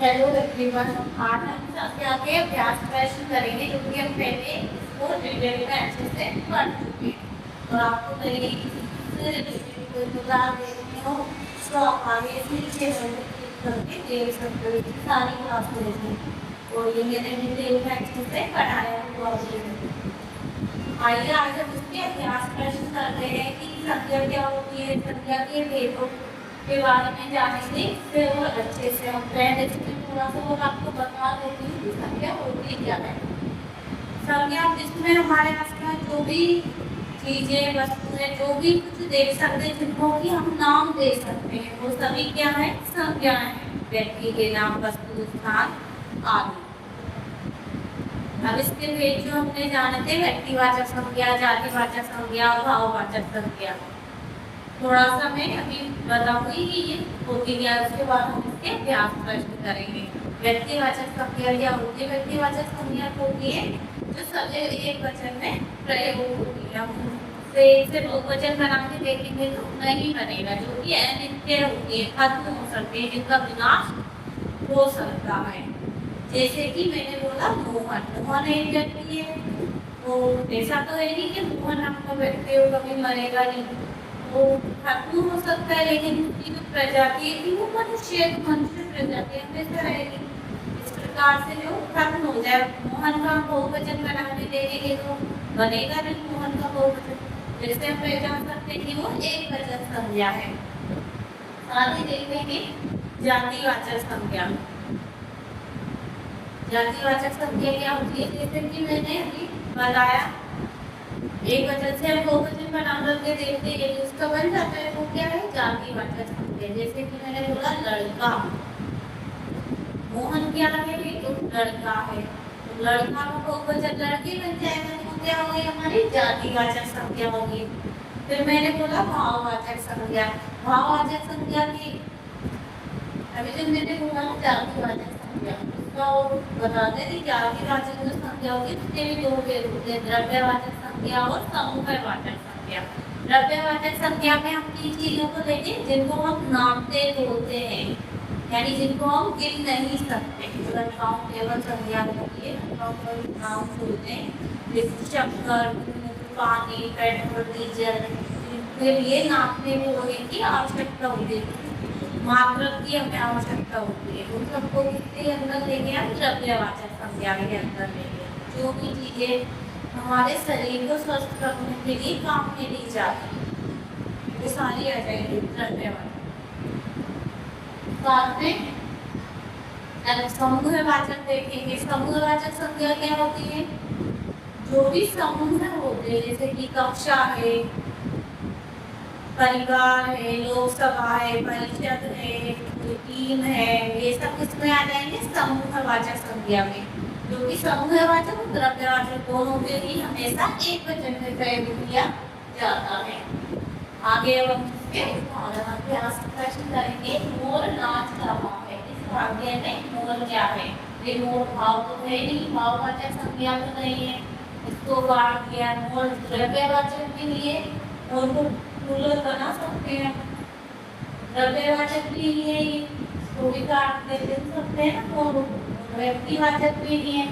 Hello everyone, आज हम संख्या के अभ्यास प्रश्न करेंगे जो कि हम पहले वो डिटेल में अच्छे से पढ़ चुके हैं। और आपको मेरी कोई बता देते हो तो आप आगे इसे नीचे क्लिक करके देख सकते हो कि सारी क्लास देखें। तो ये मैंने डिटेल में अच्छे से पढ़ाया हुआ है। आइए आज हम इसके अभ्यास प्रश्न करते हैं कि संख्या क्या होती है, संख्या के भेदों के बारे में जानेंगे। फिर वो अच्छे से हम पहले थोड़ा सा वो आपको बता देती हूँ कि संख्या होती क्या है। संख्या जिसमें हमारे आसपास जो भी चीजें वस्तुएं जो भी कुछ देख सकते हैं जिनको कि हम नाम दे सकते हैं वो सभी क्या है, संज्ञाएं हैं। व्यक्ति के नाम, वस्तु, स्थान आदि। अब इसके भेद जो हमने जाने थे व्यक्तिवाचक संज्ञा, जातिवाचक संज्ञा और भाववाचक संज्ञा। थोड़ा सा मैं अभी बताऊंगी कि ये होती क्या है, उसके बाद हम इसके अभ्यास प्रश्न करेंगे। व्यक्तिवाचक संज्ञा क्या होती है? व्यक्तिवाचक संज्ञा होती है जो सभी एक वचन में प्रयोग होती है। हम एक से बहुवचन बना के देखेंगे तो नहीं बनेगा, जो कि अनित्य होती है, खत्म हो सकती है, जिनका विनाश हो सकता है। जैसे कि मैंने बोला मोहन, मोहन एक व्यक्ति है, तो ऐसा तो है नहीं कि मोहन आपका व्यक्ति हो कभी मरेगा नहीं, वो खत्म हो सकता है, लेकिन उसकी जो प्रजाति है वो मनुष्य प्रजाति हमेशा रहेगी। इस प्रकार से जो खत्म हो जाए, मोहन का बहुवचन बनाने देंगे तो बनेगा नहीं मोहन का बहुवचन। जैसे हम पहचान सकते हैं कि वो एक वचन संज्ञा है। साथ ही देखेंगे जातिवाचक संज्ञा। जातिवाचक संज्ञा क्या होती है? जैसे कि मैंने अभी बताया एक वचन से हम बहुवचन बना करके देखते हैं तो उसका बन जाता है वो क्या है, जातिवाचक संज्ञा। जैसे कि मैंने बोला लड़का, मोहन क्या है, तो लड़का है, तो लड़का का बहुवचन लड़के बन जाएगा, तो क्या होगी हमारी जातिवाचक संज्ञा होगी। फिर मैंने बोला भाववाचक संज्ञा। भाववाचक संज्ञा की अभी जो मैंने बोला जातिवाचक संज्ञा उसका बताते थे। जातिवाचक जो संज्ञा होगी उसके भी दो भेद होते हैं, द्रव्यवाचक संज्ञा और समूहवाचक संज्ञा। द्रव्यवाचक संज्ञा में हम तीन चीजों को लेंगे जिनको हम नामते बोलते हैं, यानी जिनको हम गिन नहीं सकते। केवल संज्ञा होती है, नाम बोलते हैं। जैसे शक्कर, पानी, पेट्रोल, डीजल, इनके लिए नापने बोलने की आवश्यकता होती है, मात्रक की हमें आवश्यकता होती है। उन सबको किसके अंदर लेंगे हम? द्रव्यवाचक संज्ञा के अंदर लेंगे। जो भी चीजें हमारे शरीर को स्वस्थ रखने के लिए काम में ली जाती है वो सारी आ जाएगी द्रव्यवाचक। साथ में समूहवाचक देखेंगे। समूहवाचक संज्ञा क्या होती है? जो भी समूह होते हैं, जैसे कि कक्षा है, परिवार है, लोकसभा है, परिषद है, टीम है, ये सब किसमें आ जाएंगे? समूहवाचक संज्ञा में। जो कि समूहवाचक और द्रव्यवाचक दोनों के लिए हमेशा एक वचन में प्रयोग किया जाता है। आगे अब हम इसके अभ्यास प्रश्न करेंगे। मोर नाच रहा है, इस वाक्य में मोर क्या है? ये मोर भाव तो है नहीं, भाववाचक संज्ञा तो नहीं है, इसको काट दिया। मोर द्रव्यवाचक के लिए मोर को प्लूरल बना सकते हैं, द्रव्यवाचक के लिए इसको भी काट दे सकते हैं ना। मोर व्यक्तिवाचक भी नहीं है,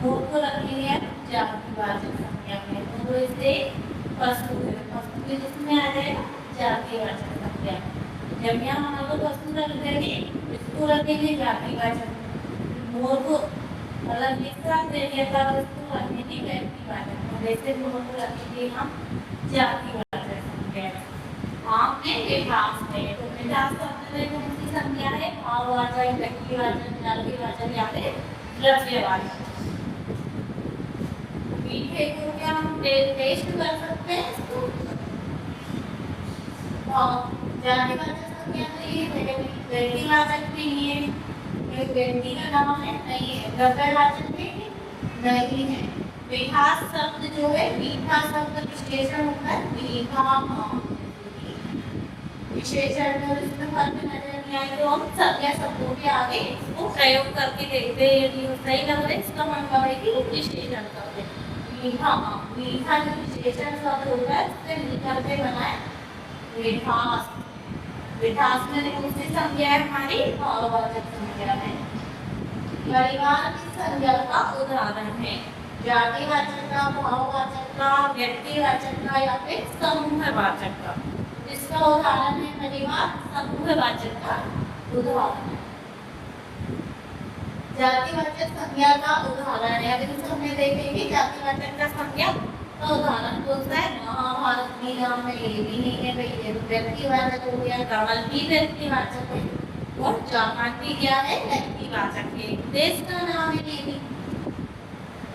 मोर को रखेंगे जातिवाचक संज्ञा में। तो इससे वस्तु है, वस्तु भी जिसमें आ जाएगा जातिवाचक संज्ञा। जब यहाँ हम लोग वस्तु रख देंगे, इसको रखेंगे जातिवाचक। मोर को अलग हिस्सा दे दिया था, वस्तु रखेंगे व्यक्तिवाचक। जैसे मोर को रखेंगे हम जातिवाचक संज्ञा। आम में विभास है, तो विभास शब्द में कौन सी संज्ञा है? भाववाचक, व्यक्तिवाचक, जातिवाचक या फिर द्रव्यवाचक। मीठे को क्या हम टेस्ट कर सकते हैं इसको? जातिवाचक संज्ञा तो ये है, व्यक्तिवाचक भी नहीं है, एक व्यक्ति का नाम है नहीं है, द्रव्यवाचक भी नहीं है। विभास शब्द जो है, मीठा शब्द विशेषण होता है, मीठा विशेषण में इसमें फर्क नजर नहीं आए तो हम संज्ञा शब्दों के आगे इसको प्रयोग करके देखते हैं। यदि वो सही लग रहा है इसका मतलब है कि वो विशेषण शब्द है। मीठा, मीठा जो विशेषण शब्द होता है उससे मीठा से बना है मिठास। मिठास में कौन सी संज्ञा है हमारी? भाववाचक संज्ञा है। परिवार की संज्ञा का उदाहरण है। जातिवाचक का, भाववाचक का, व्यक्तिवाचक का या फिर समूहवाचक का। इसका उदाहरण है परिवार, समूहवाचक का उदाहरण है। जातिवाचक संज्ञा का उदाहरण है। अभी इसको हम देखेंगे जातिवाचक का संज्ञा का उदाहरण बोलता है महाभारत में नाम में ये भी नहीं है भाई, ये व्यक्तिवाचक हो गया, कमल भी व्यक्तिवाचक है और जापान भी क्या है, व्यक्तिवाचक है। देश का नाम है ये भी,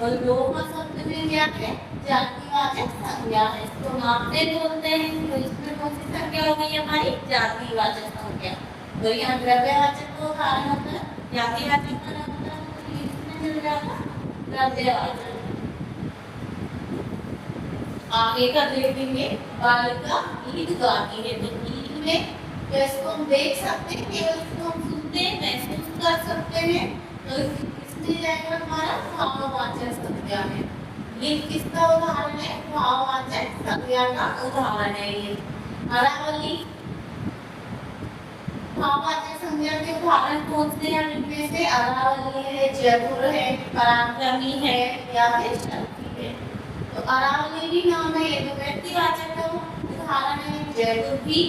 और लोग शब्द में क्या है, जातिवाचक संज्ञा है। इसको नाम से बोलते हैं, तो इसमें कौन सी संज्ञा हो गई हमारी, जातिवाचक संज्ञा। तो यहाँ द्रव्यवाचक का उदाहरण होता है, जातिवाचक का नाम होता है, तो इसमें चल जाता द्रव्यवाचक। आगे का देखेंगे, बालिका गीत गाती है, तो गीत में तो इसको हम देख सकते हैं, केवल इसको हम सुनते हैं, महसूस कर सकते हैं। तो इसमें जाएगा हमारा भाववाचक संज्ञा है। गीत किसका उदाहरण है, भाववाचक संज्ञा का उदाहरण है ये। अरावली भाववाचक संज्ञा के उदाहरण कौन से हैं, इनमें से अरावली है, जयपुर है, पराक्रमी है या फिर शक्ति है। तो अरावली भी नाम है, ये तो व्यक्तिवाचक का उदाहरण है। जयपुर भी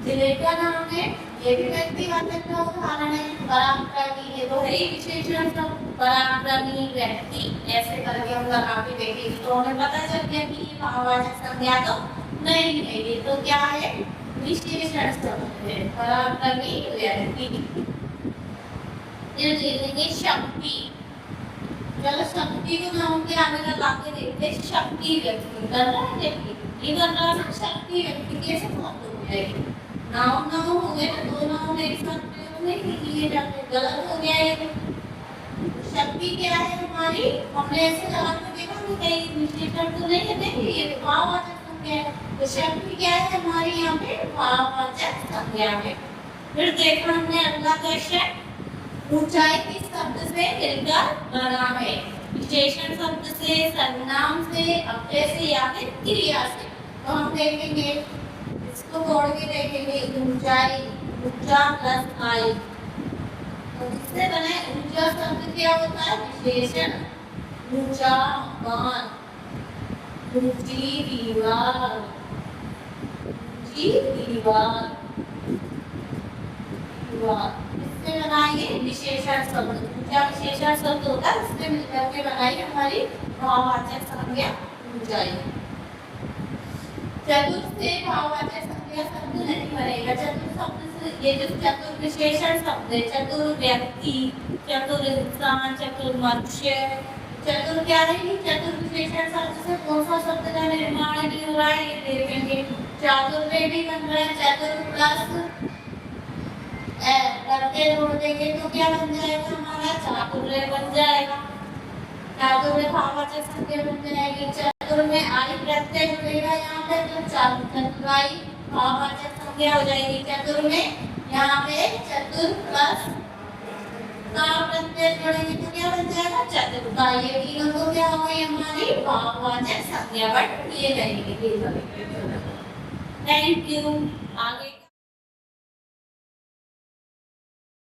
जिले का नाम है, ये भी व्यक्तिवाचक का उदाहरण है। पराक्रमी ये तो है ही विशेषण शब्द, पराक्रमी व्यक्ति ऐसे करके हम लगा के देखेंगे तो हमें पता चल गया कि ये भाववाचक संज्ञा तो नहीं है, ये तो क्या है, विशेषण शब्द है, पराक्रमी व्यक्ति। ये देखेंगे शक्ति, चलो शक्ति को नाम के आगे लगा के देखते हैं। शक्ति व्यक्ति कर रहा है, देखिए ये कर रहा है, शक्ति व्यक्ति कैसे प्राप्त हो जाएगी, नाम नाम हो गए ना, दो नाम एक साथ प्रयोग नहीं किए जाते, गलत हो गया ये। शक्ति क्या है हमारी, हमने ऐसे लगा के देखा कि कहीं विशेषण तो नहीं है, देखिए ये भाववाचक संज्ञा है। तो शक्ति क्या है हमारी यहाँ पे, भाववाचक संज्ञा है। फिर देखा हमने अगला क्वेश्चन, ऊंचाई किस शब्द से मिलकर बना है, विशेषण शब्द से, सर्वनाम से, अव्यय से या फिर क्रिया से। तो हम देखेंगे, इसको जोड़ के देखेंगे, ऊंचाई, ऊंचा प्लस आई, तो इससे बने ऊंचा शब्द क्या होता है, विशेषण, ऊंचा मकान, ऊंची दीवार, ऊंची दीवार, इससे बनाइए विशेषण शब्द, ऊंचा विशेषण शब्द होता है, इससे मिलकर के बनाइए हमारी भाववाचक संज्ञा ऊंचाई। चतुर से भाववाचक संज्ञा शब्द नहीं बनेगा, चतुर शब्द से ये जो चतुर विशेषण शब्द है, चतुर व्यक्ति, चतुर इंसान, चतुर मनुष्य, चतुर क्या है, चतुर विशेषण शब्द से कौन सा शब्द का निर्माण भी हो रहा है ये देखेंगे। चातुर्य भी बन रहा है, चतुर प्लस करके जोड़ देंगे तो क्या बन जाएगा हमारा, चातुर्य बन जाएगा। चातुर्य भाववाचक संज्ञा बन जाएगी। चतुर में आई प्रत्यय जुड़ेगा यहाँ पे, तो चतुराई भाववाचक संज्ञा हो जाएगी। चतुर में यहाँ पे चतुर प्लस का प्रत्यय जोड़ेंगे तो क्या बन जाएगा, चतुर्था। ये तीनों तो क्या हो गई हमारी भाववाचक संज्ञा, बट ये रहेंगे। Thank you. आगे